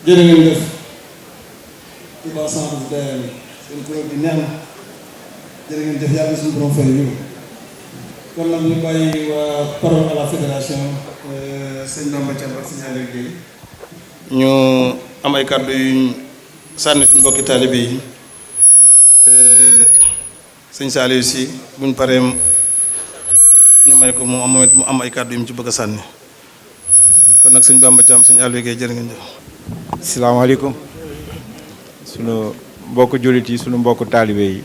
jërë ngeen def Touba Centre DRL seen kuréel gi neex na jërë ngeen def yàlla suñu borom fay ñu kon nag ñu bàyyi waa parole à la fédération sëñ Bamba Thiam ak sëñ Aliou Guèye ñu am ay kàddu yu sànni suñu mbokki taalibe yi te sëñ Saliou si buñ paree ñu may ko mu am ay kàddu yu mu ci bëgg a sànni kon nag sëñ Bamba Thiam sëñ Aliou Guèye jërë ngeen jëf. asalaamaaleykum sunu mbokku jullit yi sunu mbokku taalibe yi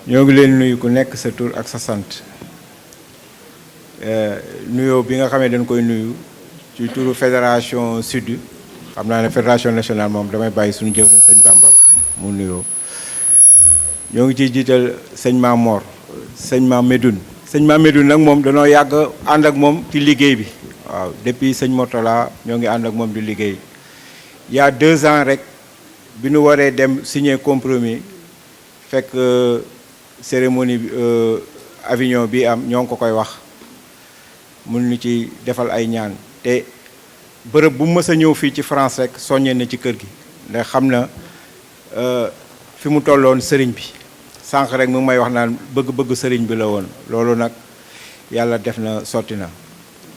ñoo ngi leen nuyu ku nekk sa tur ak sa sant nuyoo bi nga xamee dañ koy nuyu ci turu fédération sud xam naa ne fédération nationale moom damay bàyyi suñu jëwriñ sëñ Bamba mu nuyoo ñoo ngi ciy jiital sëñ Maam Mor sëñ Maam Medoune sëñ Maam Medoune nag moom danoo yàgg ànd ak moom ci liggéey bi waaw depuis sëñ Mortala ñoo ngi ànd ak moom di liggéey il y a 2 ans rek bi nu waree dem signer compromis fekk cérémonie Avignon bi am ñoo ngi ko koy wax mun ñu ci defal ay ñaan te bërëb bu mës a ñëw fii ci France rek soññee na ci kër gi ndax xam na fi mu tolloon sëriñ bi sànq rek mu may wax naan bëgg-bëgg sëriñ bi la woon loolu nag yàlla def na sotti na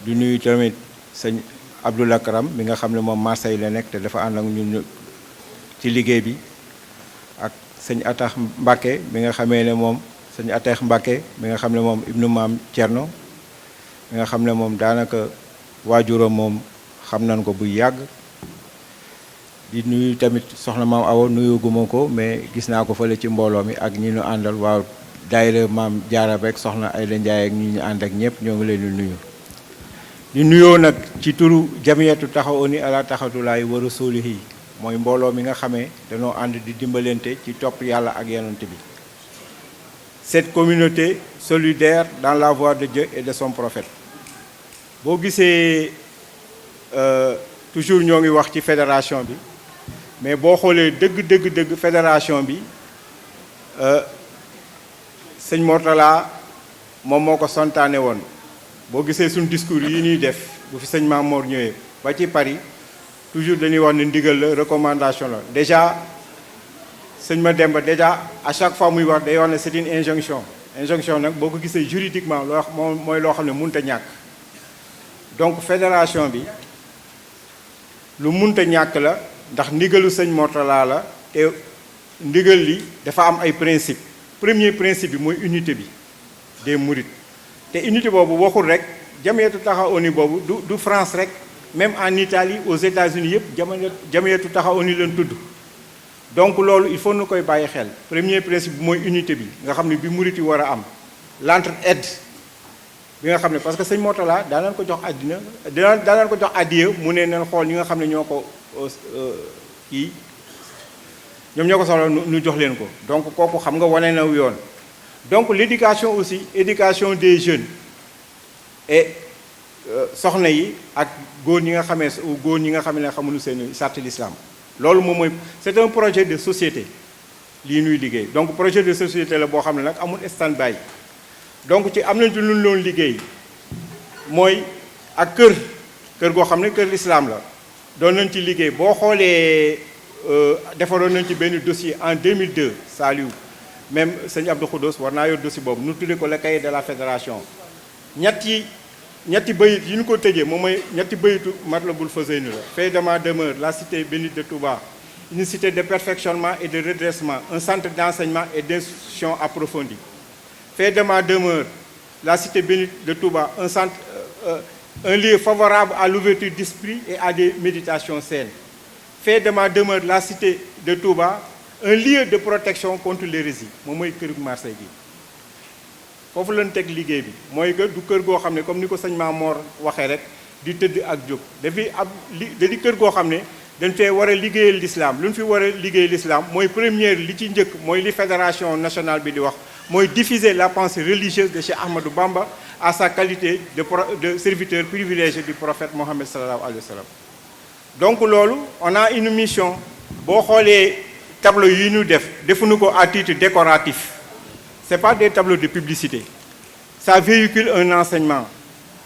du nuyu tamit sëñ Abdoul Akram mi nga xam ne moom Marseille la nekk te dafa ànd ak ñun ci liggéey bi ak sëñ Atax Mbacke mi nga xamee ne moom sëñ Atax Mbacke mi nga xam ne moom ibnu maam Thierno mi nga xam ne moom daanaka waajuram moom xam nañ ko buy yàgg di nuyu tamit soxna maam Awa nuyu guma ko mais gis naa ko fële ci mbooloo mi ak ñi ñu àndal waaw daayira maam Jaara rek soxna Ayla Ndiaye ak ñi ñu ànd ak ñëpp ñoo ngi leen di nuyu di nuyoo nag ci turu jamiyatu taxawuni ala taxatulaay wa rasulihi mooy mbooloo mi nga xamee dañoo ànd di dimbalante ci topp yàlla ak yonent bi cette communauté solidaire dans la voie de Dieu et de son prophète boo gisee toujours ñoo ngi wax ci fédération bi mais boo xoolee dëgg fédération bi sëñ Mortala moom moo ko santaane woon boo gisee suñu discours yi ñuy def bu fi sëñ Maam Mor ñëwee ba ci Paris toujours dañuy wax ne ndigal la recommandation la déjà sëñ Mademba déjà à chaque fois muy wax day wax ne c'est une injonction nag boo ko gisee juridiquement loo moom mooy loo xam ne mënut a ñàkk donc fédération bi lu mënut a ñàkk la ndax ndigalu sëñ Mortala la te ndigal li dafa am ay principe premier principe bi mooy unité bi des mourides te unité boobu waxul rek jamiyatu taxawuni boobu du France rek même en Italie aux États-Unis yëpp jamiyatu taxawuni leen tudd donc loolu il faut nu koy bàyyi xel premier principe bi mooy unité bi nga xam ne bi murit yi war a am l'entraide bi nga xam ne parce que sëñ Mortala daanañ ko jox àddina daanañ ko jox addiya mu ne nañ xool ñi nga xam ne ñoo ko kii ñoom ñoo ko soxla nu jox leen ko donc kooku xam nga wane na yoon donc l'éducation aussi éducation des jeunes et soxna yi ak góor ñi nga xam ne xamuñu seen charte l'islam loolu moom mooy c'est un projet de société lii nuy liggéey donc projet de société la boo xam ne nag amul stand-by donc ci am nañ ci lu ñu doon liggéey mooy ak kër goo xam ne kër l'islam la doon nañ ci liggéey boo xoolee defaroon nañ ci benn dossier en 2002 Saliou même sëñ Abdou Khoudos war naa yor dossier boobu nu tuddee ko le cahier de la fédération ñetti bayit yi ñu ko tëjee moom mooy ñetti bayitu Matlabul Fawzayni la fait de ma demeure la cité bénite de Touba une cité de perfectionnement et de redressement un centre d'enseignement et d'instruction approfondie fait de ma demeure la cité bénite de Touba un lieu favorable à l'ouverture d'esprit et à des méditations saines fait de ma demeure la cité de Touba un lieu de protection contre l'hérésie moom mooy kër Marseille gi foofu lañ teg liggéey bi mooy que du kër goo xam ne comme ni ko sëñ Maam Mor waxee rek di tëdd ak jóg dafay ab da di kër goo xam ne dañ fee war a liggéeyal l'islam lu ñu fi war a liggéeyal l'islam mooy première li ci njëkk mooy li fédération nationale bi di wax mooy diffuser la pensée religieuse de Cheikh Ahmadou Bamba à sa qualité de serviteur privilégié du prophète Mohammed sallallahu alayhi wa sallam donc loolu on a une mission boo xoolee tableau yi ñu defuñu ko à titre décoratif c'est pas des tableaux de publicité ça véhicule un enseignement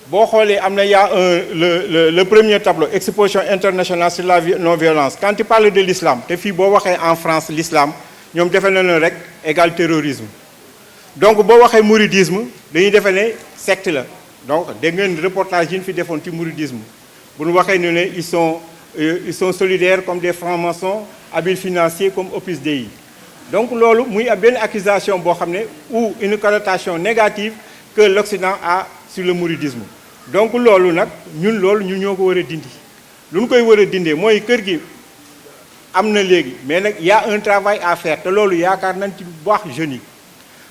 boo xoolee am na y a le premier tableau exposition internationale sur la non-violence quand il parle de l'islam te fii boo waxee en France l'islam ñoom defe na leen rek égal terrorisme donc boo waxee mouridisme dañuy defe ne secte la donc dégg ngeen reportage yi ñu fi defoon ci mouridisme bu ñu waxee ne ils sont solidaires comme des francs-maçons habiles financiers comme Opus Dei donc loolu muy benn accusation boo xam ne ou une connotation négative que l'Occident a sur le mouridisme donc loolu nag ñun loolu ñu ñoo ko war a dindi lu ñu koy war a dindee mooy kër gi am na léegi mais nag y a un travail à faire te loolu yaakaar nañ ci bu baax jeunes yi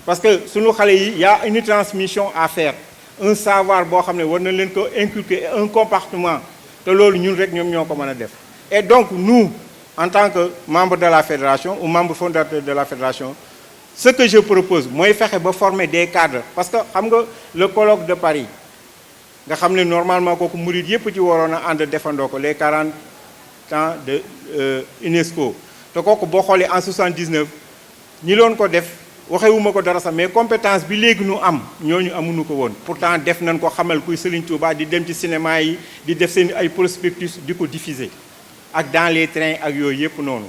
parce que suñu xale yi y a une transmission à faire un savoir boo xam ne war na leen ko inculquer un comportement te loolu ñun rek ñoom ñoo ko mën a def et donc nous en tant que membre de la fédération ou membre fondateur de la fédération ce que je propose mooy fexe ba former des cadres parce que xam nga le colloque de Paris nga xam ne normalement kooku murid yépp ci waroon a ànd defandoo ko les 40 ans de UNESCO te kooku boo xoolee en 79 ñi loon ko def waxewuma ko dara sax mais compétence bi léegi nu am ñooñu amuñu ko woon pourtant def nañ ko xamal kuy Serigne Touba di dem ci cinéma yi di def seen ay prospectus di ko diffuser ak dans les trains ak yooyu yépp noonu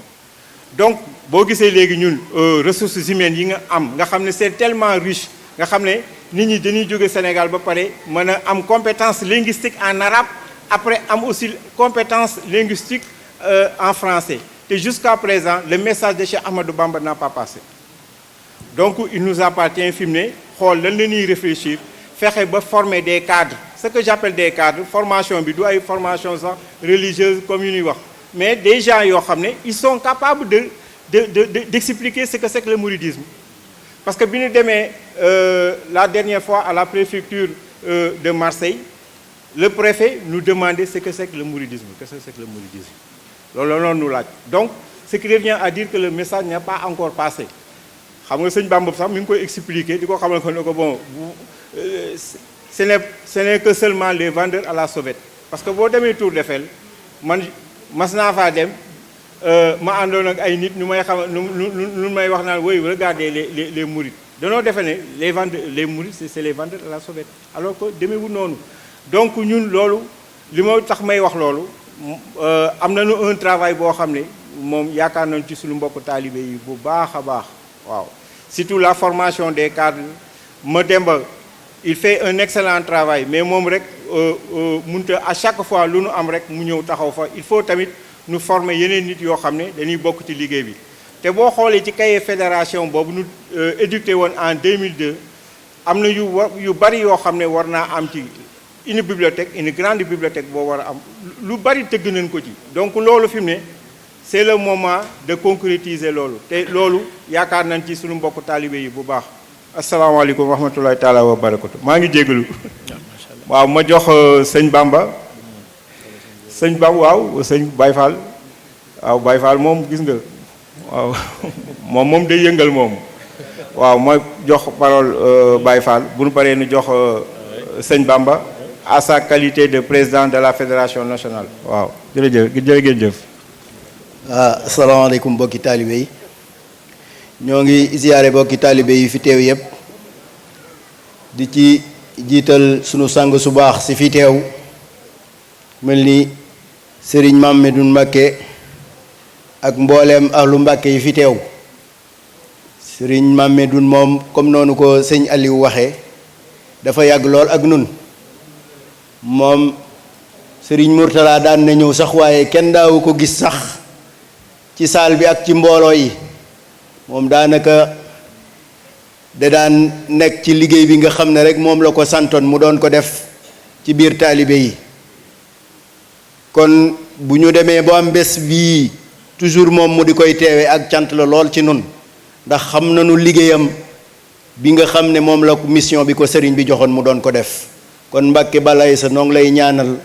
donc boo gisee léegi ñun ressources humaines yi nga am nga xam ne c'est tellement riche nga xam ne nit ñi dañuy jóge Sénégal ba pare mën a am compétence linguistique en arabe après am aussi compétence linguistique en français te jusqu'à présent le message de Cheikh Ahmadou Bamba n'a pas passé donc il nous appartient fi mu ne xool lan la ñuy réfléchir fexe ba former des cadres ce que j'appelle des cadres formation bi du ay formation sax religieuse comme yu ñuy wax mais des gens yoo xam ne ils sont capables d'expliquer ce que c'est que le mouridisme parce que bi ñu demee la dernière fois à la préfecture de Marseille le préfet nous demandait ce que c'est que le mouridisme qu'est-ce que c'est que le mouridisme loolu la ñu laaj donc ce qui revient à dire que le message n'est pas encore passé xam nga sëñ Bamba sax mi ngi koy expliquer di ko xamal ko ne ko bon ce n'est que seulement les vendeurs à la sauvette parce que boo demee Tour d'Eiffel man mas naa faa dem ma àndoon ak ay nit ñu may xam nu may wax naan woy regardez les mourides danoo defe ne les mourides c'est les vendeurs à la sauvette alors que demeewul noonu donc ñun loolu li ma tax may wax loolu am nañu un travail boo xam ne moom yaakaar nañu ci suñu mbokk taalibe yi bu baax a baax waaw surtout la formation des cadres Mademba il fait un excellent travail mais moom rek munta à chaque fois lu nu am rek mu ñëw taxaw fa il faut tamit nu former yeneen nit yoo xam ne dañuy bokk ci liggéey bi te boo xoolee ci cahier fédération boobu nu édicté woon en 2002 am na yu bari yoo xam ne war naa am ci une bibliothèque une grande bibliothèque boo war a am lu bari tëgg nañ ko ci donc loolu fi mu ne c'est le moment de concrétiser loolu te loolu yaakaar nañ ci suñu mbokk taalibe yi bu baax asalaamaaleykum wa rahmatulahi taala wa barakatu maa ngi jégalu waaw ma jox sëñ Bamba waaw sëñ Baye Fall waaw Baye Fall moom gis nga waaw moom day yëngal moom waaw ma jox parole Baye Fall bu nu paree nu jox sëñ Bamba à sa qualité de président de la fédération nationale waaw jërëjëf asalaamaaleykum mbokki taalibe yi ñoo ngi ziyaare mbokki taalibe yi fi teew yépp di ci jiital sunu sang su baax si fi teew mel ni Serigne Mamadou Mbacké ak mbooleem ahlu Mbacké yi fi teew Serigne Mamadou moom comme noonu ko sëñ Aliou waxee dafa yàgg lool ak nun moom Serigne Mourtala daan na ñëw sax waaye kenn daawu ko gis sax ci saal bi ak ci mbooloo yi moom daanaka da daan nekk ci liggéey bi nga xam ne rek moom la ko santoon mu doon ko def ci biir taalibe yi kon bu ñu demee ba am bés bii toujours moom mu di koy teewe ak cant la lool ci nun ndax xam nañu liggéeyam bi nga xam ne moom la mission bi ko sëriñ bi joxoon mu doon ko def kon Mbàkke balay sa noo ngi lay ñaanal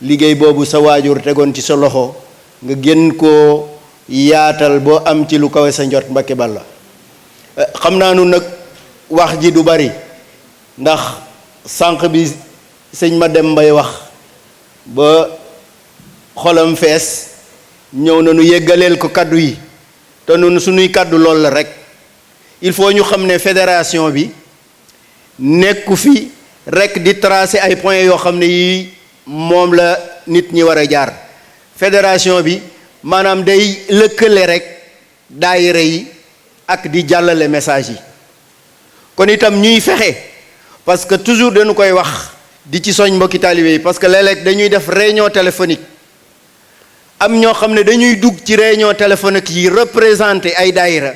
liggéey boobu sa waajur tegoon ci sa loxo nga gën koo yaatal boo am ci lu kawe sa njot Mbàkke Balla xam naa nu nag wax ji du bari ndax sànq bi sëñ ma dem mbay wax ba xolam fees ñëw na nu yeggaleel ko kaddu yi te nun suñuy kaddu lool la rek il faut ñu xam ne fédération bi nekku fi rek di tracer ay points yoo xam ne yii moom la nit ñi war a jaar. fédération bi maanaam day lëkkale rek daayira yi ak di jàllale message yi kon itam ñuy fexe parce que toujours dañu koy wax di ci soñ mbokki taalibe yi parce que léeg-léeg dañuy def réunion téléphonique am ñoo xam ne dañuy dugg ci réunion téléphonique yi représenté ay daayira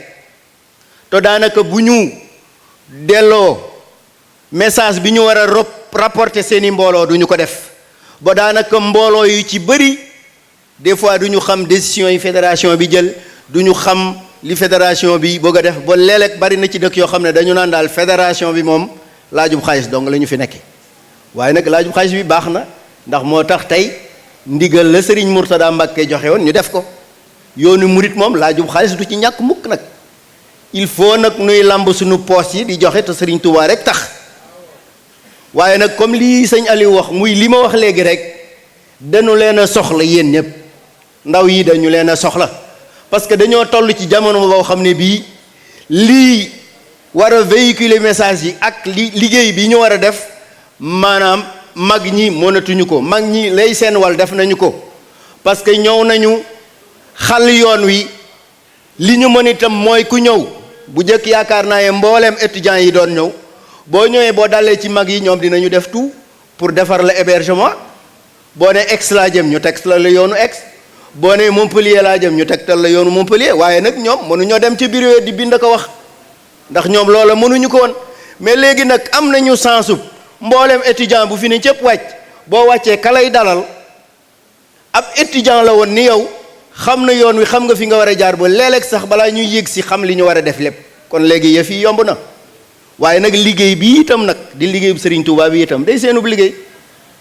te daanaka bu ñu delloo message bi ñu war a rapporter seeni mbooloo duñu ko def ba daanaka mbooloo yu ci bëri des fois duñu xam décision yi fédération bi jël duñu xam li fédération bi bëgg a def ba léeg-léeg bari na ci dëkk yoo xam ne dañu naan daal fédération bi moom laajub xaalis donc la ñu fi nekkee waaye nag laajub xaalis bi baax na ndax moo tax tey ndigal la Serigne Mourtada Mbacké joxe woon ñu def ko yoonu murit moom laajub xaalis du ci ñàkk mukk nag il faut nag nuy lamb suñu poos yi di joxe te Serigne Touba rek tax waaye nag comme lii sëñ Aliou wax muy li ma wax léegi rek dañu leen a soxla yéen ñëpp ndaw yi dañu leen a soxla parce que dañoo toll ci jamono boo xam ne bii lii war a véhiculer message yi ak liggéey bi ñu war a def maanaam mag ñi mënatuñu ko mag ñi lay seen wal def nañu ko parce que ñëw nañu xal yoon wi li ñu mën itam mooy ku ñëw bu njëkk yaakaar naa ne mbooleem étudiants yi doon ñëw boo ñëwee boo dalee ci mag yi ñoom dinañu def tout pour defar la hébergement boo ne Aix laa jëm ñu teg la yoonu Aix boo ne Montpellier laa jëm ñu tegtal la yoonu Montpellier waaye nag ñoom mënuñoo dem ci bureau di bind ko wax ndax ñoom loola mënuñu ko woon mais léegi nag am nañu sensu mbooleem étudiant bu fi ne cëpp wàcc boo wàccee ka lay dalal ab étudiant la woon ni yow xam na yoon wi xam nga fi nga war a jaar ba léeg-léeg sax balaa ñuy yéeg si xam li ñu war a def lépp kon léegi yëf yi yomb na waaye nag liggéey bi itam nag di liggéey bu Serigne Touba bi itam day seenub liggéey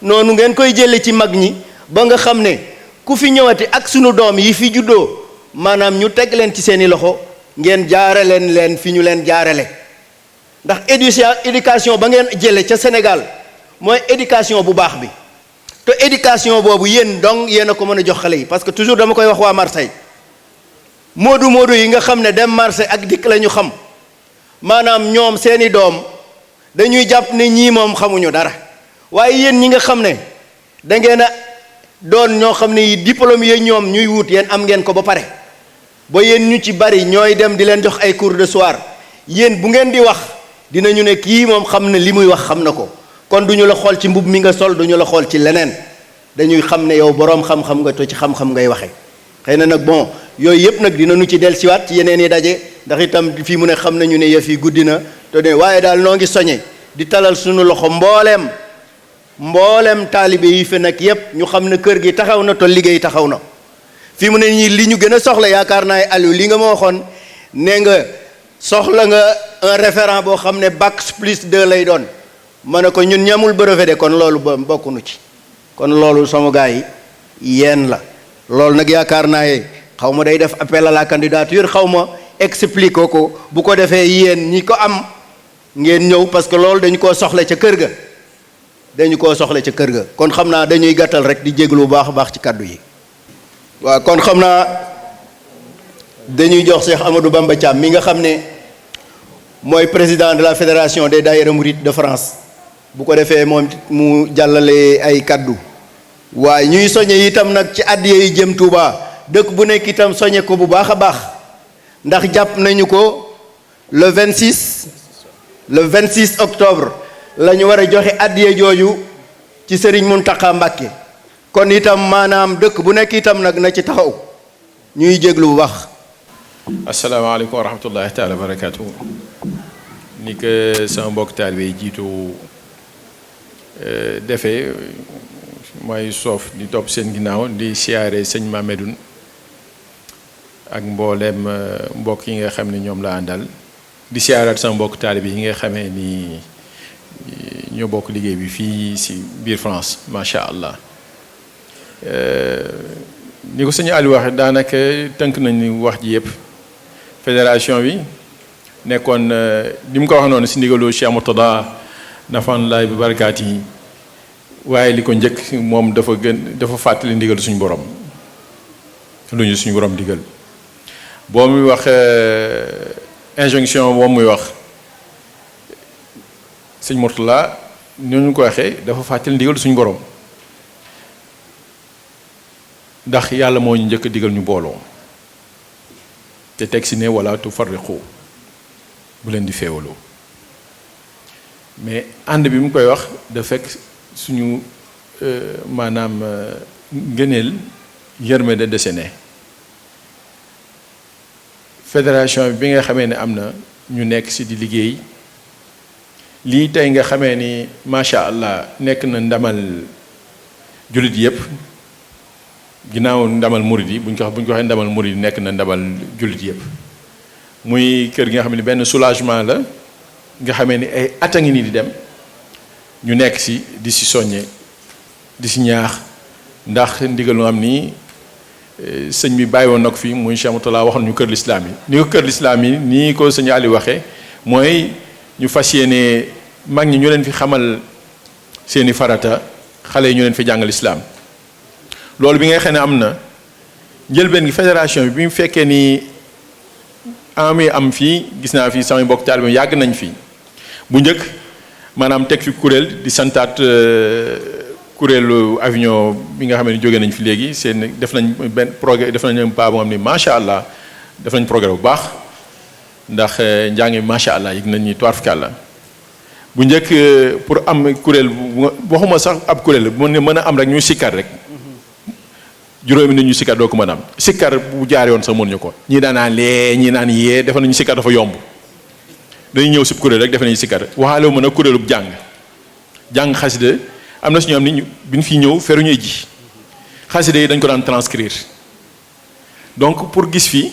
noonu ngeen koy jële ci mag ñi ba nga xam ne ku fi ñëwati ak sunu doom yi fi juddoo maanaam ñu teg leen ci seeni loxo ngeen jaaraleen leen fi ñu leen jaarale ndax éducation ba ngeen jële ca Sénégal mooy éducation bu baax bi te éducation boobu yéen donc yéen a ko mën a jox xale yi parce que toujours dama koy wax waa Marseille moodu yi nga xam ne dem Marseille ak dikk la ñu xam maanaam ñoom seeni doom dañuy jàpp ne ñii moom xamuñu dara waaye yéen ñi nga xam ne da ngeen a doon ñoo xam ne yi diplôme yi ñoom ñuy wut yéen am ngeen ko ba pare ba yéen ñu ci bari ñooy dem di leen jox ay cours de soir yéen bu ngeen di wax dinañu ne kii moom xam na li muy wax xam na ko kon duñu la xool ci mbub mi nga sol duñu la xool ci leneen dañuy xam ne yow boroom xam-xam nga to ci xam-xam ngay waxe xëy na nag bon yooyu yëpp nag dinañu ci dellusiwaat ci yeneen i daje ndax itam fii mu ne xam nañu ne yëf yi guddi na te ne waaye daal noo ngi soñe di talal suñu loxo mboolem taalibe yi fi nag yëpp ñu xam ne kër gi taxaw na te liggéey taxaw na fii mu ne ñii li ñu gën a soxla yaakaar naa Aliou li nga ma waxoon nee nga soxla nga un référent boo xam ne bac plus 2 lay doon ma ne ko ñun ñamul brevet de kon loolu ba bokkunu ci kon loolu sama gars yi yéen la loolu nag yaakaar naa xaw ma day def appel à la candidature xaw ma explique ko bu ko defee yéen ñi ko am ngeen ñëw parce que loolu dañu koo soxla ca kër ga kon xam naa dañuy gàttal rek di jéglu bu baax a baax ci kàddu yi waaw kon xam naa dañuy jox Cheikh Amadou Bamba Thiam mi nga xam ne mooy président de la fédération des daïra mourides de France bu ko defee moom mu jàllale ay kàddu waaye ñuy soñe itam nag ci àddiya yi jëm Touba dëkk bu nekk itam soñe ko bu baax a baax ndax jàpp nañu ko le 26 octobre la ñu war a joxe àddiya jooju ci Serigne Mountakha Mbacké kon itam maanaam dëkk bu nekk itam nag na ci taxaw ñuy jéglu bu baax. asalaamaaleykum wa rahmatullahi taala wa barakaatu. ni ko sama mbokk taalibe yi jiitu defee mooy soof di topp seen ginnaaw di siyaare sëñ Mamedoune ak mbooleem mbokk yi nga xam ne ñoom la àndal di siyaaraat sama mbokk taalibe yi nga xamee ni ñoo bokk liggéey bi fii si biir France macha allah. ni ko sëñ Aliou waxe daanaka tënk nañu wax ji yëpp fédération bi nekkoon ni mu ko wax noonu si ndigalu Cheikh Mourtada nafan laay bi barakaat yi waaye li ko njëkk moom dafa fàttali ndigal suñu borom lu ñu suñu borom digal boo muy wax injonction moom muy wax sëñ Mourtada ñu ko waxee dafa fàttali ndigal suñu borom ndax yàlla moo ñu njëkk a digal ñu booloo te teg si ne wala tufarriqu bu leen di féewaloo mais ànd bi mu koy wax da fekk suñu maanaam ngëneel yërmande dese ne fédération bi nga xamee ne am na ñu nekk si di liggéey lii tey nga xamee ni macha allah nekk na ndamal jullit yépp ginnaaw ndamal murid yi buñ ko waxee ndamal murid yi nekk na ndamal jullit yépp muy kër gi nga xam ne benn soulagement la nga xamee ni ay at a ngi nii di dem ñu nekk si di si soññe di si ñaax ndax ndigal lu am nii sëñ bi bàyyi woon na ko fii muy Cheikh Moutalla waxoon ñu kër lislaam yi ni ko kër lislaam yi nii ko sëñ Ali waxee mooy ñu fas yéene mag ñi ñu leen fi xamal seeni farata xale yi ñu leen fi jàngal islaam loolu bi nga xam ne am na njëlbeen gi fédération bi mu fekkee ni am fii gis naa fii samay mbokk taalibe yàgg nañ fi bu njëkk maanaam teg fi kuréel di santaat kuréelu Avignon bi nga xam ne jóge nañ fi léegi seen def nañ benn progrès def nañ pas boo xam ne macha allah def nañ progrès bu baax ndax njàng macha allah yëg nañ ni tuwaarfukàlla bu njëkk pour am kuréel waxuma sax ab kuréel mën a am rek ñu sikkar rek juróomi nit ñu sikkar doo ko mën a am sikkar bu jaar yoon sax mënuñu ko ñii daan naan lee ñii naan yee defe nañu sikkar dafa yomb dañuy ñëw si kuréel rek defe nañu sikkar waxaale wu mën a kuréelub jàng xasida am na si ñoo xam ni bi ñu fi ñëw feruñu ji xasida yi dañ ko daan transcrire donc pour gis fii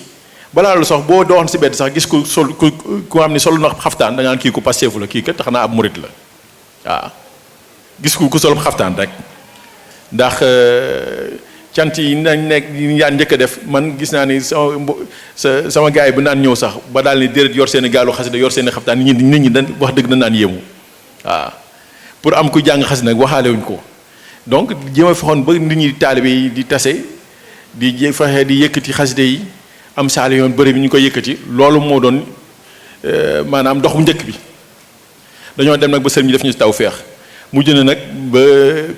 balaa lu sax boo doxoon si bedd sax gis ku sol ku xam ni sol na xaftaan da nga naan kii ku Pastefu la kii kat tax naa ab murit la waaw gis ku sol xaftaan rek ndax cant yi nañ nekk yi daan njëkk a def man gis naa ni sama gars yi bu naan ñëw sax ba daal ni déedéet yor seen i gaalu xasida yor seen i xaftaan nit ñi dañ wax dëgg dañ naan yéemu waaw pour am ku jàng xasida nag waxaale wuñ ko donc jéem a fexoon ba nit ñi taalibe yi di tase di fexe di yëkkati xasida yi am saali yoon bëri bi ñu koy yëkkati loolu moo doon maanaam dox bu njëkk bi dañoo dem nag ba sëriñ bi def ñu taw feex mujj na nag ba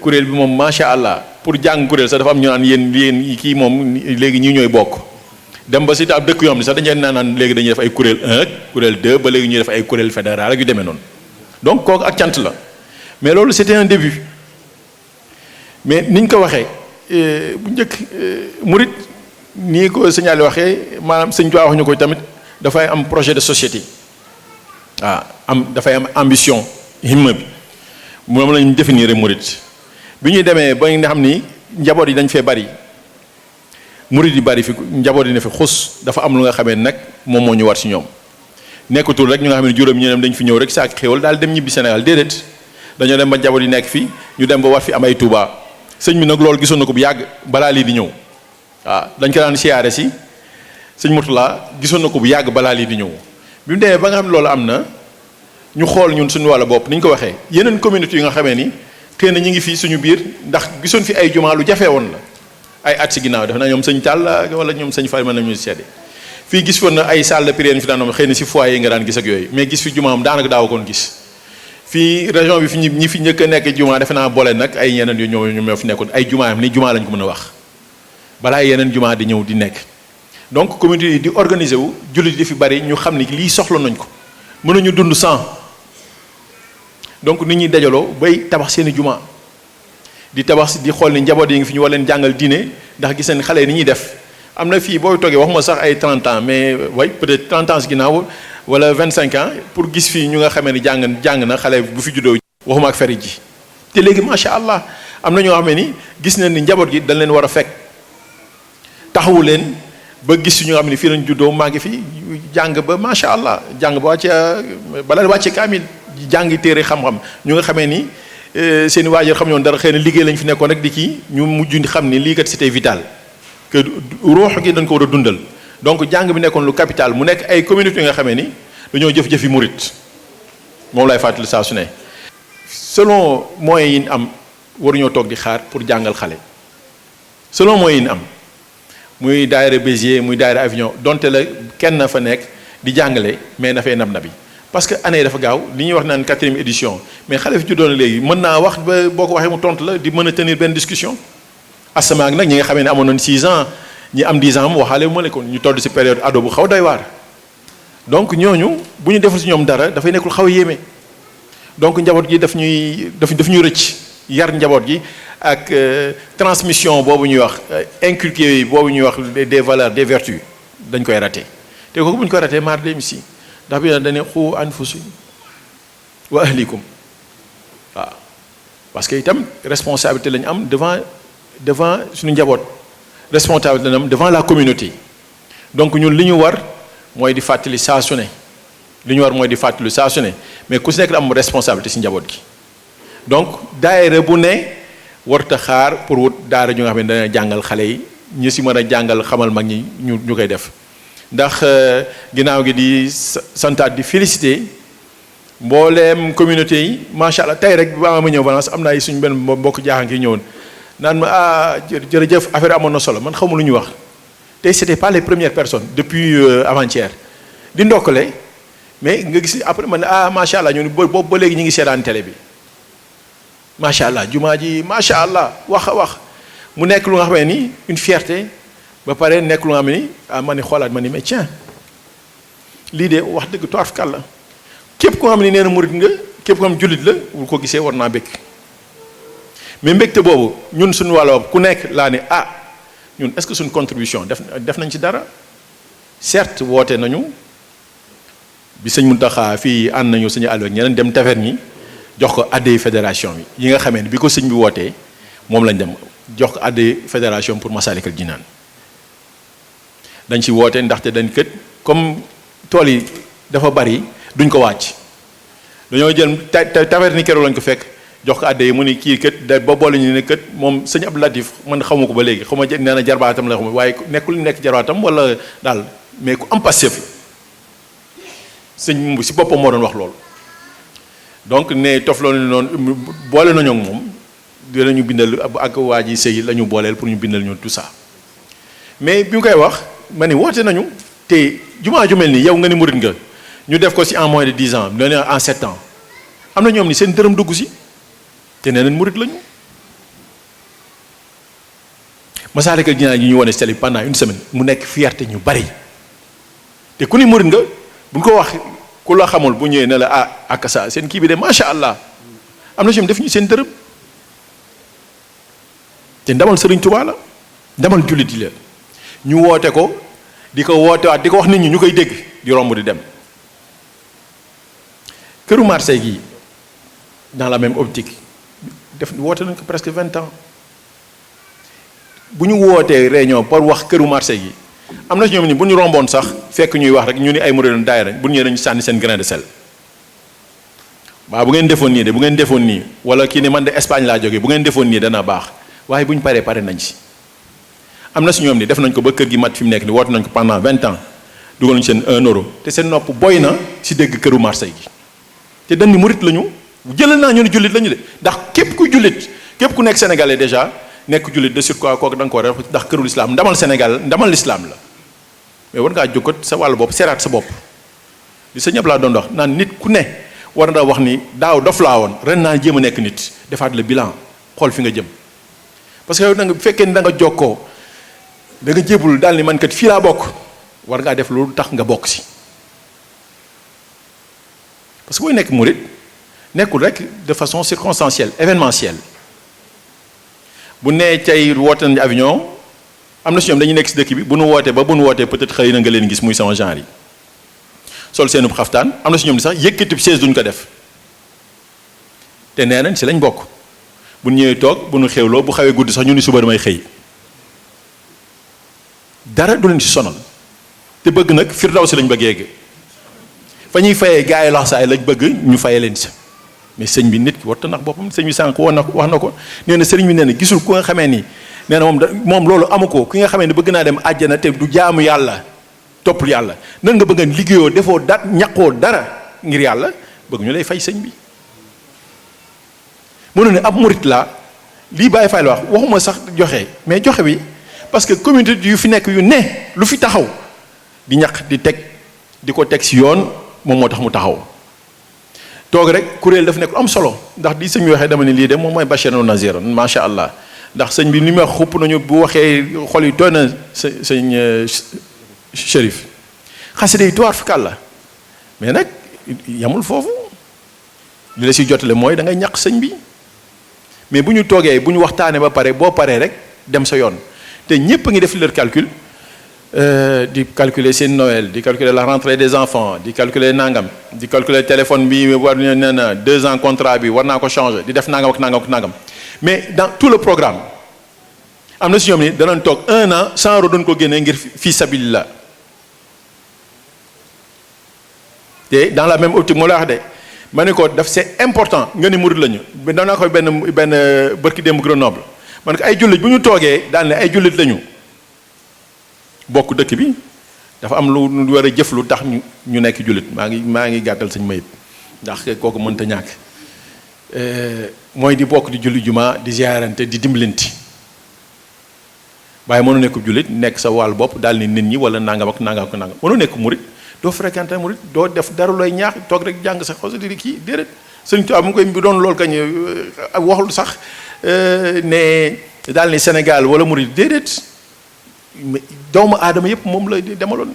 kuréel bi moom macha allah pour jàng kuréel sax dafa am ñu naan yéen kii moom léegi ñi ñooy bokk dem ba si ab dëkk yoo xam ne sax dañuy naan léegi dañuy def ay kuréel 1 ak kuréel 2 ba léegi ñuy def ay kuréel fédéral ak yu demee noonu donc kooku ak cant la mais loolu c'était un début mais niñ ko waxee bu njëkk murit nii ko sëñ Ali waxee maanaam sëñ Tuubaa wax ñu ko tamit dafay am projet de société dafay am ambition himma bi moom lañ définir murit bi ñuy demee ba nga xam ni njaboot yi dañ fee bari murit yi bari fi njaboot yi ne fi xus dafa am lu nga xamee nag moom moo ñu war si ñoom nekkatul rek ñu nga xam ne juróom ñeneen dañ fi ñëw rek saak xéwal daal dem ñibbi Sénégal déedéet dañoo dem ba njaboot yi nekk fi ñu dem ba war fi am ay Touba sëñ bi nag loolu gisoon na ko bu yàgg balaa lii di ñëw waaw dañ ko daan siyaare si sëñ Mourtala gisoon na ko bu yàgg balaa lii di ñëw bi mu demee ba nga xam ne loolu am na ñu xool ñun suñu wàllu bopp ni ñu ko waxee yeneen communauté yi nga xamee ni xëy na ñu ngi fii suñu biir ndax gisoon fi ay jumaa lu jafe woon la ay at si ginnaaw def na ñoom sëñ Tall wala ñoom sëñ Fall mën nañu seede fii gis foon na ay salle de prière fi daan am xëy na si foyer yi nga daan gis ak yooyu mais gis fi jumaam daanaka daaw koon gis fii région bi fi ñi fi njëkk a nekk jumaa defe naa boole nag ay yeneen yu ñoo fi nekkoon ay jumaa ni jumaa lañ ko mën a wax balaa yeneen jumaa di ñëw di nekk donc communauté yi di organiser wu jullit di fi bari ñu xam ni lii soxla nañ ko mënuñu dund sans donc nit ñi dajaloo bay tabax seeni jumaa di tabax di xool ni njaboot yi ngi fi ñu war leen jàngal diine ndax gis nañ xale yi ni ñuy def am na fii booy toogee waxuma sax ay 30 ans mais way peut-être 30 ans si ginnaaw wala 25 ans pour gis fii ñu nga xamee ni jàng na xale bu fi juddoo waxuma ak feri ji te léegi macha allah am na ñoo xam ne ni gis nañ ni njaboot gi dañ leen war a fekk taxawu leen ba gis ñu nga xam ne fii lañ juddoo maa ngi fi jàng ba macha allah jàng ba wàcce bala wàcce kaamil jàngi téere xam-xam ñu nga xamee ni seen i waajur xam ñoon dara xëy na liggéey lañ fi nekkoon rek di kii ñu mujj xam ni lii kat c'était vital que ruux gi dañ ko war a dundal donc jàng bi nekkoon lu capital mu nekk ay communauté yi nga xamee ni dañoo jëf-jëfi murit moom lay fàttali saa su ne selon moyens yi ñu am waruñoo toog di xaar pour jàngal xale selon moyens yi ñu am muy daayira Béziers muy daayira Avignon donte la kenn na fa nekk di jàngale mais na fay nab na bi parce que année dafa gaaw li ñuy wax naan 4e édition mais xale fi juddoon léegi mën naa wax ba boo ko waxee mu tontu la di mën a tenir benn discussion asamaa nag ñi nga xamee ne amoon nañ 6 ans ñi am 10 ans mu waxaale mu ne ko ñu toll ci période ado bu xaw doy waar donc ñooñu bu ñu deful ci ñoom dara dafay nekkul xaw a yéeme donc njaboot gi daf ñuy rëcc yar njaboot gi ak transmission boobu ñuy wax inculquer boobu ñuy wax des valeurs des vertus dañ koy raté te kooku bu ñu ko raté maar dem si ndax bi dañ ne xu anfusi wa ahlikum waaw parce que itam responsabilité lañu am devant suñu njaboot responsabilité lañu am devant la communauté donc ñun li ñu war mooy di fàttali saa su ne li ñu war mooy di fàttali saa su ne mais ku si nekk am responsabilité si njaboot gi donc daayira bu ne warta xaar pour wut daara ñu nga xam ne dana jàngal xale yi ñu si mën a jàngal xamal mag ñi ñu koy def ndax ginnaaw gi di santaat di féliciter mbooleem communauté yi macha allah tey rek ba ma ñëw Valence am na ay suñu benn mbokk jaaxan ki ñëwoon naan ma jërëjëf affaire amoon na solo man xamul lu ñu wax tey c'était pas les premières personnes depuis avant-hier di ndokkale mais nga gis après man macha allah ñun boobu ba léegi ñu ngi seetaan télé bi macha allah jumaa ji macha allah wax a wax mu nekk lu nga xam ne ni une fierté ba pare nekk lu nga xam ne ni ma ni xoolaat ma ni mais tiens lii de wax dëgg toirkal la képp koo xam ne nee na murit nga képp koo xam jullit la bu ko gisee war naa bëgg mais mbégte boobu ñun suñu wàll ku nekk laa ne ñun est-ce que suñu contribution def nañ ci dara certes woote nañu bi sëñ Mountakha fii ànd nañu suñu àll ak ñeneen dem taverne yi jox ko addey fédération bi yi nga xamee ne bi ko sëñ bi wootee moom lañ dem jox ko addey fédération pour Massalikul Jinaan dañ ci woote ndaxte dañ kët comme tool yi dafa bari duñ ko wàcc dañoo jël taverne ni keroog lañ ko fekk jox ko addey mu ni kii kët da ba boole ñu ne kët moom sëñ Abdou Latif man xamu ko ba léegi xaw ma nee na jarbaatam la xam waaye nekkul nekk jarbaatam wala daal mais ku am passif sëñ si boppam moo doon wax loolu donc ne tofloo noonu boole nañoo ak moom dinañu bindal ak waa ji sëy la ñu booleel pour ñu bindal ñu tout ça mais bi mu koy wax ma ni woote nañu te jumaa ju mel nii yow nga ni murit nga ñu def ko si en moins de 10 ans en 7 ans am na ñoom ni seen dërëm dugg si te nee nañ murit lañu Massalikul Jinaan yi ñu wone si pendant une semaine mu nekk fierté ñu bari te ku ni murit nga bu ñu ko wax ku la xamul bu ñëwee ne la ak sa seen kii bi de macha allah am na si def ñu seen dërëm te ndamal Sëriñ Tuubaa la ndamal jullit yi la ñu woote ko di ko wootewaat di ko wax nit ñi ñu koy dégg di romb di dem këru Marseille gi dans la même optique def woote nañ ko presque 20 ans bu ñu wootee réunion pour wax këru Marseille gi am na si ñoom ni bu ñu romboon sax fekk ñuy wax rek ñu ni ay murid daayira bu ñu ñëwee dañu sànni seen grain de sel waaw bu ngeen defoon nii de bu ngeen defoon nii wala kii ne man de Espagne laa jógee bu ngeen defoon nii dana baax waaye bu ñu paree pare nañ ci am na si ñoom ni def nañ ko ba kër gi mat fi mu nekk ni woote nañ ko pendant 20 ans dugal nañ seen 1 euro te seen nopp boy na si dégg këru Marseille gi te dañ ni murit lañu jëlal naa ñu ne jullit lañu de ndax képp ku jullit képp ku nekk sénégalais déjà nekk jullit de surcroît kooku da nga ko war a ndax kërul islam ndamal Sénégal ndamal l'islam la mais war ngaa jóg sa wàllu bopp seeraat sa bopp li sa ñëpp laa doon wax naan nit ku ne war na wax ni daaw dof laa woon ren naa jéem a nekk nit defaat le bilan xool fi nga jëm parce que yow da nga bu fekkee ni da nga jokkoo da nga jébul daal ni man kat fii laa bokk war ngaa def loolu tax nga bokk si parce que booy nekk murit nekkul rek de façon circonstancielle événementielle bu nee tey woote nañu Avignon am na si ñoom dañuy nekk si dëkk bi bu nu wootee ba bu nu wootee peut-être xëy na nga leen gis muy sama genre yi sol seenub xaftaan am na si ñoom ni sax yëkkati chaise duñ ko def te nee nañ si lañ bokk bu ñëwee toog bu nu xewloo bu xawee guddi sax ñu ni suba damay xëy dara du leen si sonal te bëgg nag firdaw si lañ bëgg yegg fa ñuy fayee gars yi laxsaay lañ bëgg ñu fayee leen si mais sëñ bi nit ki warta nax boppam sëñ bi sànq wax na ko nee na sëriñ bi nee na gisul ku nga xamee ni nee na moom loolu amu ko ki nga xamee ni bëgg naa dem àjjana te du jaamu yàlla toppul yàlla nan nga bëgg a liggéeyoo defoo ñaqoo dara ngir yàlla bëgg ñu lay fay sëñ bi mënu ne ab murit la lii Baye Fall wax waxuma sax joxe mais joxe bi parce que communauté yu fi nekk yu ne lu fi taxaw di ñaq di teg di ko teg si yoon moom moo tax mu taxaw toog rek kuréel daf nekk am solo ndax di sëñ bi waxee dama ne lii de moom mooy bashiran wa naziran macha allah ndax sëñ bi ni ma xupp nañu bu waxee xol yi tooy na sëñ Chérif xasida yi tuwaar fi kàlla mais nag yamul foofu li la si jotale mooy da ngay ñaq sëñ bi mais bu ñu toogee bu ñu waxtaanee ba pare boo paree rek dem sa yoon te ñëpp a ngi def leur calcul di calculer seen Noël di calculer la rentrée des enfants di calculer nangam di calculer téléphone bi war na 2 ans contrat bi war naa ko changer di def nangam ak nangam ak nangam mais dans tout le programme am na si ñoom ni danañ toog 1 an 100 euros doon ko génnee ngir fii sabilillah te dans la même optique moo la wax de ma ne ko daf c'est important nga ni murid lañu danaa koy benn bërki démb Grenoble ma ne ko ay jullit bu ñu toogee daal ne ay jullit lañu bokk dëkk bi dafa am lu war a jëf lu tax ñu nekk jullit maa ngi gàttal sañ mayib ndax kooku mënta ñàkk mooy di bokk di julli juma di ziarante di dimbalanti waaye mënu nekk jullit nekk sa wàll bopp daal ni nit ñi wala nangam ak nangam ak nangam mënu nekk murid doo fréquenté murid doo def dara looy ñaax toog rek jàng sa xos di kii déedéet sëñ Tuubaa mu ngi koy bi doon loolu kañ waxul sax ne daal ni Sénégal wala murid déedéet doomu aadama yëpp moom la demaloon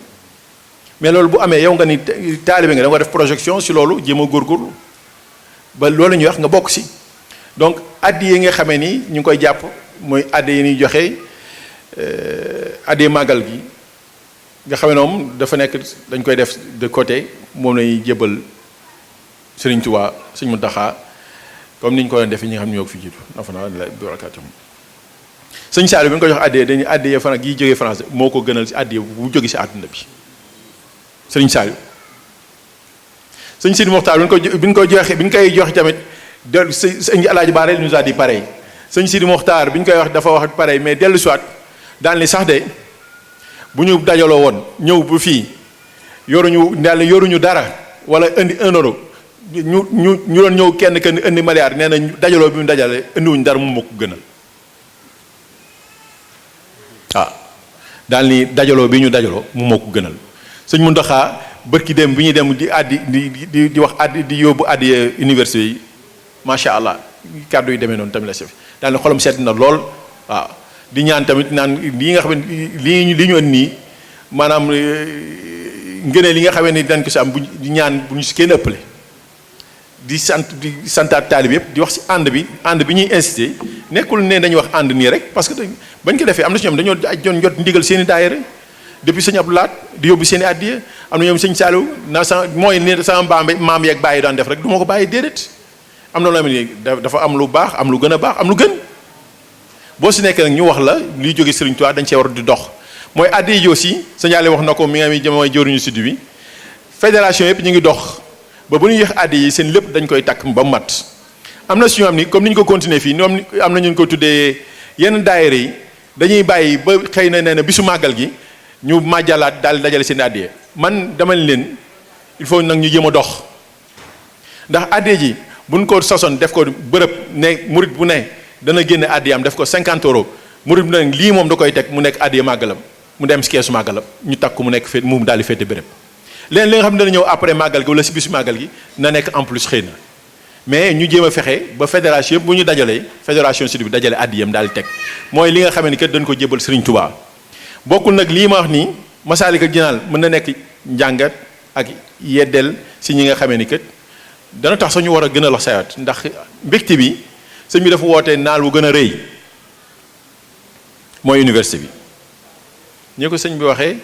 mais loolu bu amee yow nga ni taalibe nga da nga def projection si loolu jéem a góorgóorlu ba loolu ñuy wax nga bokk si donc addi yi nga xamee ni ñu ngi koy jàpp mooy addi yi ñuy joxe addi màggal gi nga xamee ne moom dafa nekk dañ koy def de côté moom lañuy jébal Sëriñ Tuubaa Sëriñ Muntaxaa comme ni ñu ko doon defee ñi nga xam ne ñoo ko fi jiitu nafa naa la barakaatu sëñ Saliou bi nga ko jox addiyee dañuy addiyee France gi jógee France moo ko gënal si addiyee bu jóge si àdduna bi sëñ Saliou sëñ Sidi Mokhtar bi ñu koy joxe tamit dellu sëñ Alaaji Baare nous a dit pareil sëñ Sidi Mokhtar bi ñu koy wax dafa wax pareil mais dellu siwaat daal ni sax de bu ñu dajaloo woon ñëw bu fii yoruñu dara wala indi 1 euro ñu doon ñëw kenn indi milliard nee na dajaloo bi mu dajale indiwuñu dara mu moo ko gënal daal ni dajaloo bi ñu dajaloo mu moo ko gënal sëñ Muntaxa bërki dem bi ñuy dem di addi di wax addi di yóbbu addi université yi macha allah kàddu yi demee noonu tamit la si daal ni xolam sedd na lool waaw di ñaan tamit naan lii nga xam ne li ñu indi nii maanaam ngëneel li nga xamee ni dañ ko si am bu di ñaan bu ñu si kenn ëppale di santaat taalib yëpp di wax si ànd bi ñuy incité nekkul ne dañuy wax ànd nii rek parce que bañ ko defee am na si ñoom dañoo doon jot ndigal seen i daayira depuis sëñ Abdou Lahat di yóbbu seen i addiya am na ñoom sëñ Saliou na mooy ni sama maam yeeg bàyyi daan def rek du ma ko bàyyi déedéet am na loo xam ne dafa am lu baax am lu gën a baax am lu gën boo si nekkee nag ñu wax la liy jóge Sëriñ Tuubaa dañ cee war di dox mooy addiya yi aussi sëñ Aliou wax na ko mi nga mi mooy jëruñu sud bi fédération yëpp ñu ngi dox ba bu ñuy yéex addiya yi seen lépp dañ koy takk ba mat am na si ñoo xam ni comme ni ñu ko continuer fii ñoom am na ñu ko tuddee yenn daayira yi dañuy bàyyi ba xëy na nee na bisu màggal gi ñu màjjalaat daal dajale seen addiya man dama leen il faut nag ñu jéem a dox ndax addiya ji buñ ko sosoon def ko bërëb ne murit bu ne dana génne addiyaam def ko 50 euros murit bu ne lii moom da koy teg mu nekk addiya màggalam mu dem si keesu màggalam ñu takk ko mu nekk fee mu daal di féete bërëb leen li nga xam ne dana ñëw après màggal gi wala si bisu màggal gi na nekk en plus xëy na mais ñu jéem a fexe ba fédération yëpp bu ñu dajalee fédération sud bi dajale addiyam daal di teg mooy li nga xamee ni kat dañ ko jébal Serigne Touba bokkul nag lii ma wax nii Masaalikul Jinaan mën na nekk njàngat ak yeddeel si ñi nga xamee ni kat dana tax sax ñu war a gën a la sayat ndax mbégte bi sëñ bi dafa woote naal bu gën a rëy mooy université bi ñi ko sëñ bi waxee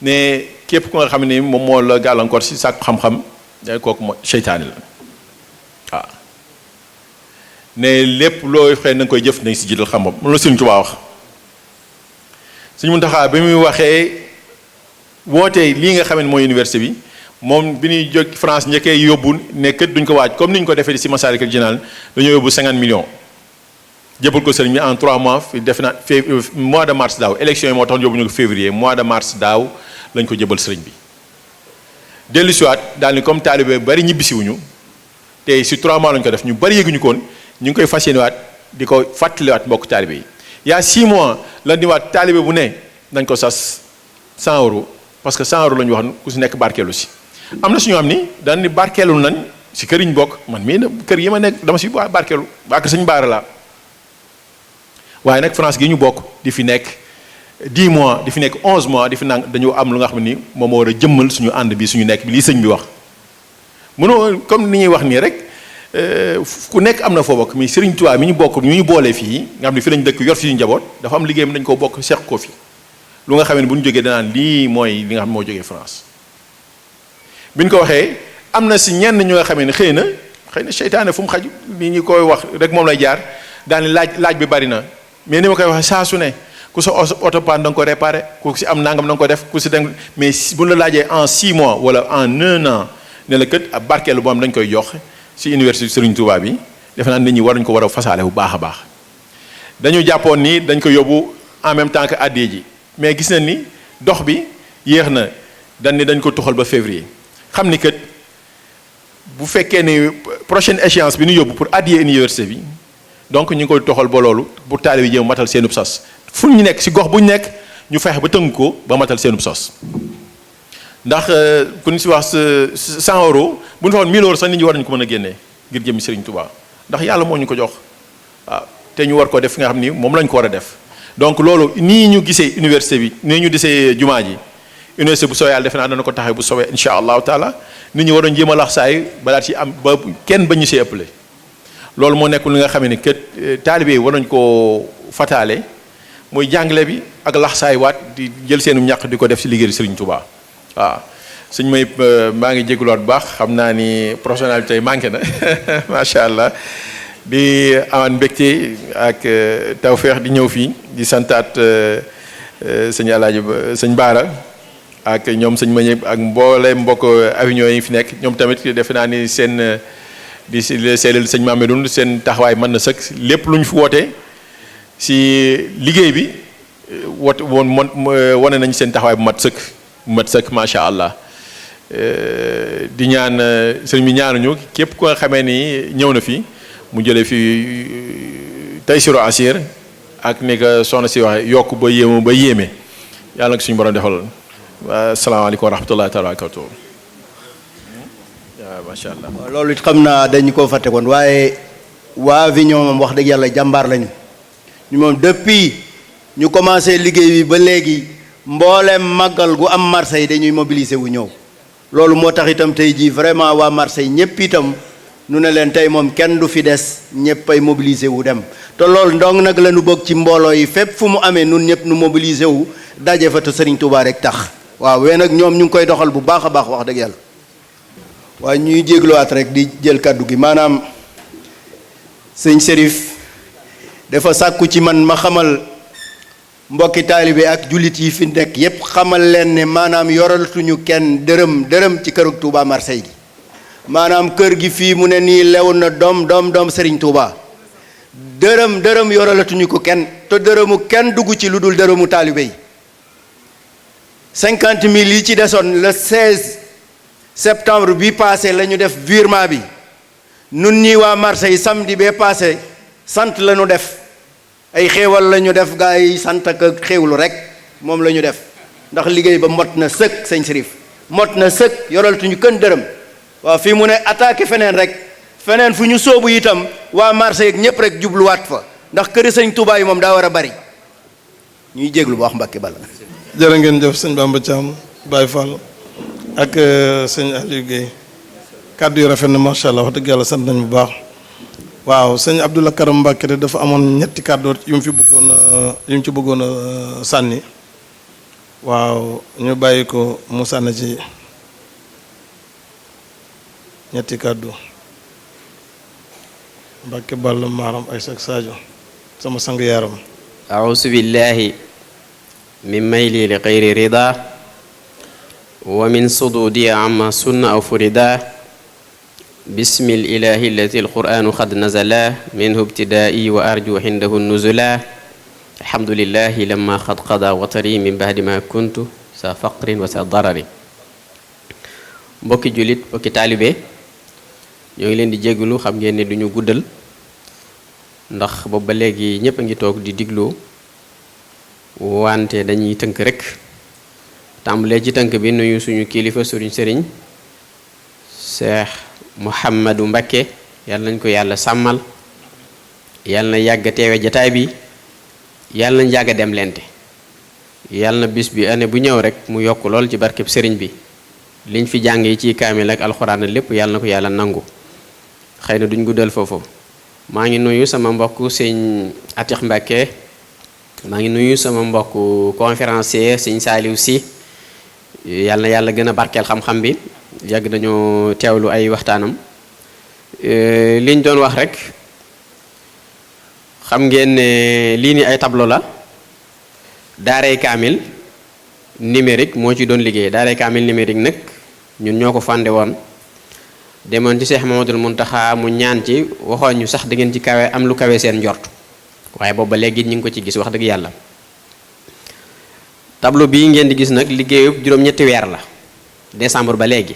ne képp ku nga xam ne moom moo la gàllankoor si sàkku xam-xam day kooku mooy seytaane la waaw ne lépp loo xëy na nga koy jëf nañ si jiital xam-xam moom la Sëriñ Tuubaa wax Sëriñ Muntaxaa bi muy waxee wootee lii nga xam ne mooy université bi moom bi ñuy jóg France njëkkee yóbbu ne kët duñ ko waaj comme ni ñu ko defee si Masaalikul Jinaan dañoo yóbbu 50 millions jëbal ko sëriñ bi en 3 mois def na mois de mars daaw élection yi moo tax yóbbu ñu ko février mois de mars daaw lañ ko jëbal sëriñ bi dellu siwaat daal ni comme taalibe bari ñibbisiwuñu te si 3 mois lañ ko def ñu bari yëguñu koon ñu ngi koy fas yéene waat di ko fàttaliwaat mbokk taalibe yi yaa 6 mois la di waat taalibe bu ne dañ ko sas 100 euros parce que 100 euros la ñu wax ku si nekk barkeelu si am na si ñoo xam ni dañ ni barkeelu nañ si kër yi ñu bokk man mii kër yi ma nekk dama si barkeelu waa kër sëñ Baara laa waaye nag France gi ñu bokk di fi nekk 10 mois di fi nekk 11 mois di fi nang dañu am lu nga xam ni moom moo war a jëmmal suñu ànd bi suñu nekk bi lii sëñ bi wax mënoo comme ni ñuy wax nii rek ku nekk am na foo bokk mais Serigne Touba mi ñu bokk ñu boolee fii nga xam ne fi lañ dëkk yor fi ñu njaboot dafa am liggéeyam dañ koo bokk seq ko fi lu nga xam ne bu ñu jógee danaan lii mooy li nga xam ne moo jógee France bi ñu ko waxee am na si ñenn ñu nga xamee ne xëy na seytaane fu mu xaj li ñu koy wax rek moom lay jaar daani laaj bi bari na mais ni ma koy waxee saa su ne ku sa oto panne da nga ko réparé ku si am nangam da nga ko def ku si deng mais bu ñu la laajee en 6 mois wala en 1 an ne la kët ab barkeelu boo am dañ koy jox si université Serigne Touba bi defe naa nit ñi waruñu ko war a fasaale bu baax a baax dañu jàppoon ni dañ ko yóbbu en même temps que addiya ji mais gis nañ ni dox bi yéex na dañ ko tuxal ba février xam ni kët bu fekkee ni prochaine échéance bi ñu yóbbu pour addiya université bi donc ñu ngi koy toxal ba loolu bu taalibe yi jëm matal seenub sas fu ñu nekk si gox bu ñu nekk ñu fexe ba tënk ko ba matal seenub sas ndax ku ñu si wax 100 euros bu ñu fa woon 1000 euros sax nit ñi war nañu ko mën a génnee ngir jëmmi Serigne Touba ndax yàlla moo ñu ko jox waaw te ñu war ko def nga xam ni moom lañ ko war a def donc loolu nii ñu gisee université bi nii ñu gisee jumaa ji université bu soobee yàlla defe naa dana ko taxee bu soobee incha allahu taala nit ñi waroon jéem a lax saay balaa ci am ba kenn ba ñu see ëppale loolu moo nekk li nga xam ne que taalibe yi war nañu koo fataale muy jàngale bi ak laxsaay waat di jël seenu ñàq di ko def si liggéeyu Serigne Touba waaw suñ may maa ngi jégaluwaat bu baax xam naa ni professionnalité yi manqué na macha allah di amaan mbégte ak tawféex di ñëw fii di santaat sëñ Alaaji sëñ Baara ak ñoom sëñ Mañe ak mboole mbokk Avignon yi fi nekk ñoom tamit defe naa ni seen di seedal sëñ Mamedoune seen taxawaay mën na sëkk lépp lu ñu fi wootee si liggéey bi wane nañ seen taxawaay bu mat sëkk macha allah di ñaan sëñ bi ñaanuñu képp ku nga xamee ni ñëw na fi mu jëlee fi Taysiru Asir ak ni ko soxna si waxe yokk ba yéeme yàlla nag suñu borom defal asalaamaaleykum wa rahmatullahi taala wa barakatuh waaw macha allah. loolu it xam naa dañu ko fàtte woon waaye waa Avignon moom wax dëgg yàlla jàmbaar lañu ñu moom depuis ñu commencé liggéey bi ba léegi mboolem màggal gu am Marseille dañuy mobiliser wu ñëw loolu moo tax itam tey jii vraiment waa Marseille ñëpp itam nu ne leen tey moom kenn du fi des ñëpp ay mobiliser wu dem te loolu ndong nag la ñu bëgg ci mbooloo yi fépp fu mu amee nun ñëpp nu mobiliser wu daje fa te Serigne Touba rek tax waaw wee nag ñoom ñu ngi koy doxal bu baax a baax wax dëgg yàlla. waaye ñuy jégluwaat rek di jël kàddu gi maanaam sëñ Serif dafa sàkku ci man ma xamal mbokki taalibe ak jullit yi fi nekk yépp xamal leen ne maanaam yoralatuñu kenn dërëm ci kërug Touba Marseille gi maanaam kër gi fii mu ne nii lew na doom Serigne Touba dërëm yoralatuñu ko kenn te dërëmu kenn dugg ci lu dul dërëmu taalibe yi 50 000 yi ci desoon le 16 septembre bi passé la ñu def virement bi nun ñi waa Marseille samedi bee passé sant la ñu def ay xéewal la ñu def gaa yi sant ak xéewlu rek moom la ñu def ndax liggéey ba mot na sëkk sëñ Sërif mot na sëkk yoraltuñu kën dërëm waaw fii mu ne attaqué feneen rek feneen fu ñu sóobu itam waa Marseille ak ñëpp rek jubluwaat fa ndax këri sëñ Touba yi moom daa war a bari ñuy jéglu bu wax Mbàkke Balla. jërë ngeen jëf sëñ Bamba Thiam Baye Fall ak sëñ Aliou Guèye kàddu yu rafet na macha allah wax dëgg yàlla sant nañ bu baax waaw sëñ Abdoulaye Karam Mbàkke de dafa amoon ñetti kàddu yu mu ci bëggoon a sànni waaw ñu bàyyi ko mu sànni ci ñetti kàddu Mbàkke Balla maaram ay sak Sadio sama sang yaaram أعوذ بالله من ميلي لغير رضا ومن صدودي عما سن أو فردا بسم الإله الذي القرآن قد نزل منه ابتدائي وأرجو عنده النزلا الحمد لله لما قد قضى وطري من بعد ما كنت sa faqrin wa sa darari mbokki jullit mbokki taalibe ñoo ngi leen di jégalu xam ngeen ne duñu guddal ndax boobu ba léegi ñëpp a ngi toog di diglu wante dañuy tënk rek tàmbalee ci tënk bi nuyu suñu kilifa sëriñ Cheikh Mouhamadou Mbacké yàlla nañ ko yàlla sàmmal yàlla na yàgg teewe jataay bi yàlla nañ yàgg dem lente yàlla na bis bi année bu ñëw rek mu yokk lool ci barkeb sëriñ bi liñ fi jàng yi ci kaamil ak alxuraan lépp yàlla na ko yàlla nangu xëy na duñ guddal foofu maa ngi nuyu sama mbokk sëñ Atix Mbacké maa ngi nuyu sama mbokk conférencier sëñ Saaliw Si yàlla na yàlla gën a barkeel xam-xam bi yàgg nañu teewlu ay waxtaanam liñ doon wax rek xam ngeen ne lii ni ay tableau la daaray kaamil numérique moo ci doon liggéey daaray kaamil numérique nag ñun ñoo ko fànde woon demoon ci Cheikh Mamadul Muntaxa mu ñaan ci waxoon ñu sax da ngeen ci kawe am lu kawe seen njort waaye boobu ba léegi ñu ngi ko ci gis wax dëgg yàlla tableau bii ngeen di gis nag liggéeyub juróom-ñetti weer la décembre ba léegi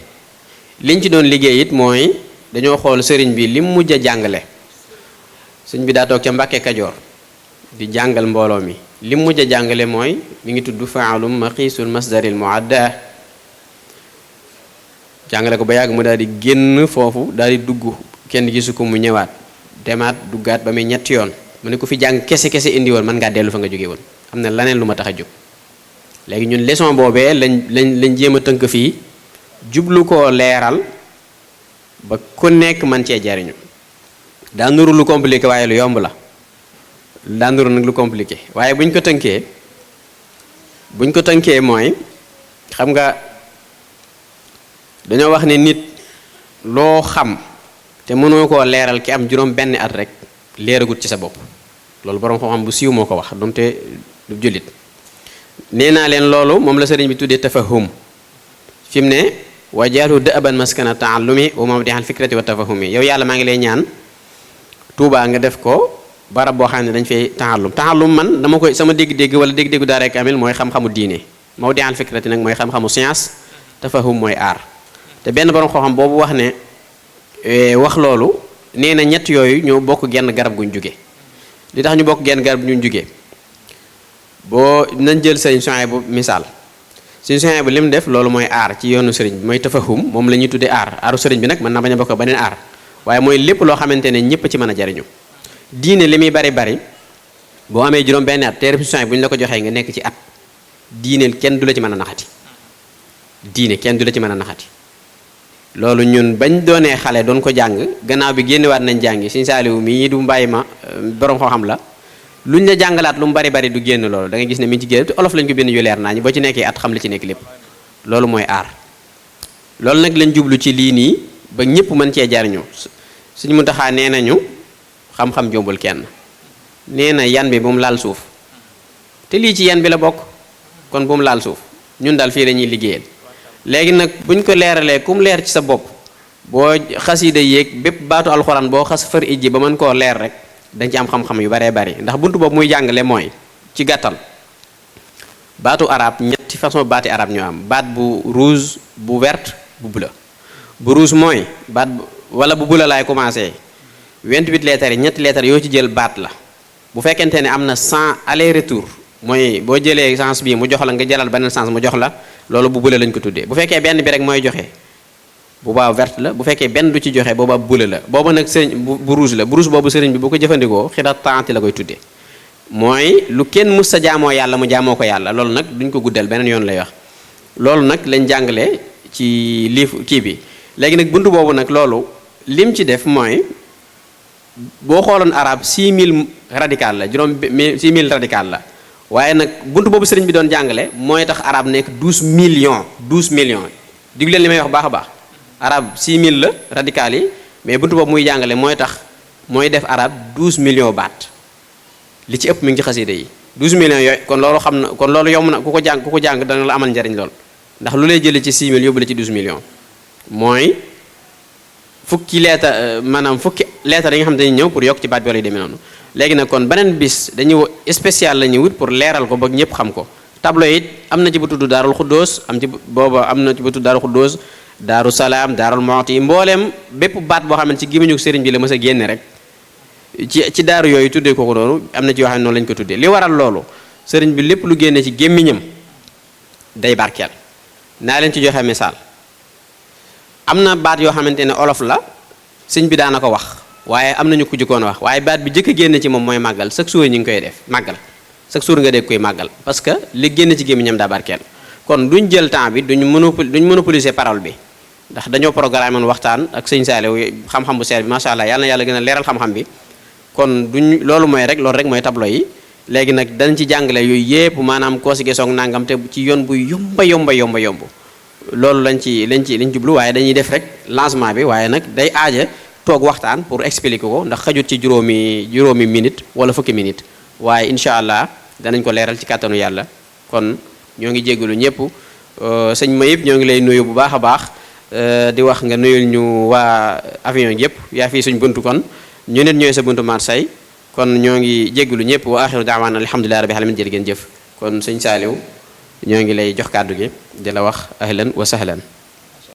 liñ ci doon liggéey it mooy dañoo xool sëriñ bi lim mujj a jàngale sëriñ bi daa toog ca Mbàkke Kajoor di jàngal mbooloo mi lim mujj a jàngale mooy mi ngi tudd faalum maqiisul masdaril muadda jàngale ko ba yàgg mu daal di génn foofu daal di dugg kenn gisu ko mu ñëwaat demaat duggaat ba muy ñetti yoon mu ne ko fi jàng kese indi woon mën ngaa dellu fa nga jóge woon am na leneen lu ma tax a jóg léegi ñun leçon boobee lañ jéem a tënk fii jublu koo leeral ba ku nekk man cee jariñu daa nuru lu compliqué waaye lu yomb la daa nuru nag lu compliqué waaye buñ ko tënkee mooy xam nga dañoo wax ne nit loo xam te mënoo koo leeral ki am juróom benn at rek leeragut ci sa bopp loolu boroom xam-xam bu siiw moo ko wax donte du jullit nee naa leen loolu moom la sëriñ bi tuddee tafahum fi mu ne wajaalu da'ban maskana taallumi wa mawdi'al fikrati wa tafahumi yow yàlla maa ngi lay ñaan Tuubaa nga def ko barab boo xam ne dañ fay taallum man dama koy sama dégg-dégg wala dégg-déggu daara kaamil mooy xam-xamu diine mawdi'al fikrati nag mooy xam-xamu science tafahum mooy art te benn borom xam-xam boobu wax ne wax loolu nee na ñett yooyu ñoo bokk genn garab guñ jóge li tax ñu bokk genn garab guñ jóge boo nañ jël sëriñ Sohaybu bu misaal sëriñ Sohaybu bu lim def loolu mooy aar ci yoonu sëriñ bi mooy tafahum moom la ñuy tuddee aaru sëriñ bi nag mën na bañ a bokk beneen aar waaye mooy lépp loo xamante ne ñëpp ci mën a jariñu diine li muy bari boo amee juróom benn at téere Sohaybu bu ñu la ko joxee nga nekk ci at diine kenn du la ci mën a naxati loolu ñun bañ doonee xale doon ko jàng gannaaw bi génnewaat nañ jàngi sëriñ Saaliw mii du mbàyyi ma borom koo xam la luñ la jàngalaat lu mu bari du génn loolu da ngay gis ne mi ngi ci génn te olof lañ ko bind yu leer naa ñi boo ci nekkee at xam li ci nekk lépp loolu mooy aar loolu nag lañ jublu ci lii nii ba ñëpp mën cee jariñu Sëriñ Muntaxa nee nañu xam-xam jombul kenn nee na yan bi bu mu laal suuf te lii ci yan bi la bokk kon bu mu laal suuf ñun daal fii lañuy liggéeyal léegi nag buñ ko leeralee ku mu leer ci sa bopp boo xasida yéeg bépp baatu alxuraan boo xas far ijji ba mën koo leer rek dañ ci am xam-xam yu baree bari ndax buntu boobu muy jàngale mooy ci gàttal baatu arab ñetti façon baati arab ñoo am baat bu rouge bu verte bu bleu bu rouge mooy baat wala bu bleu laay commencé 28 lettres yi ñetti lettres yoo ci jël baat la bu fekkente ne am na 100 aller retour mooy boo jëlee sens bii mu jox la nga jëlal beneen sens mu jox la loolu bu bleu lañ ko tuddee bu fekkee benn bi rek mooy joxe boobaa verte la bu fekkee benn du ci joxe boobaa bleu la booba nag sëriñ bu rouge la bu rouge boobu sëriñ bi bu ko jëfandikoo xirat taati la koy tuddee mooy lu kenn mus sa jaamoo yàlla mu jaamoo ko yàlla loolu nag duñ ko guddal beneen yoon lay wax loolu nag lañ jàngale ci liif kii bi léegi nag buntu boobu nag loolu lim ci def mooy boo xooloon arab 6000 radical la 6000 radical la waaye nag buntu boobu sëriñ bi doon jàngale mooy tax arab nekk 12 millions diggu leen li may wax baax a baax arab 6000 la radical yi mais buntu boobu muy jàngale mooy tax mooy def arab 12 millions baat li ci ëpp mi ngi ci xasida yi 12 millions yooyu kon loolu xam na kon loolu yomb na ku ko jàng dana la amal njariñ lool ndax lu lay jëlee ci 6000 yóbbu la ci 12 millions mooy fukki lettre yi nga xam ne dañuy ñëw pour yokk ci baat bi wala yu demee noonu léegi nag kon beneen bis dañuy spécial la ñuy wut pour leeral ko ba ñëpp xam ko tableau it am na ci bu tudd daarul xuddoos am na ci bu tudd daarul xuddoos daaru salaam daarul mooti mbooleem bépp baat boo xam ne ci gémmiñu sëriñ bi la mës a génne rek ci daaru yooyu tuddee ko noonu am na ci yoo xam ne noonu lañ ko tuddee li waral loolu sëriñ bi lépp lu génne ci gémmiñam day barkeel naa leen ci joxe misaal am na baat yoo xamante ne olof la sëñ bi daana ko wax waaye am nañu ko jëkkoon wax waaye baat bi jëkk a génn ci moom mooy màggal chaque jour ñu ngi koy def màggal chaque jour nga dégg koy màggal parce que li génn ci gémmiñam daa barkeel kon duñ jël temps bi duñ monopoliser parole bi ndax dañoo programme woon waxtaan ak sëñ Saliou xam-xam bu seer bi macha allah yàlla na yàlla gën a leeral xam-xam bi kon duñ loolu rek mooy tableau yi léegi nag dañ ci jàngale yooyu yépp maanaam conjugaison nangam te ci yoon bu yomb loolu lañ jublu waaye dañuy def rek lancement bi waaye nag day aaja toog waxtaan pour expliquer ko ndax xajut ci juróomi minute wala fukki minute waaye incha allah danañ ko leeral ci kàttanu yàlla kon ñoo ngi jégalu ñëpp sëñ Mayib ñoo ngi lay nuyu bu baax a baax di wax nga nuyul ñu waa avion yëpp yaa fii suñ buntu kon ñu nit ñooy sa buntu Marseille kon ñoo ngi jégalu ñëpp wa axiru daawaana alhamdulillahi rabbil alamin jërë ngeen jëf kon sëñ Saliou ñoo ngi lay jox kàddu gi di la wax ahlan wa sahlan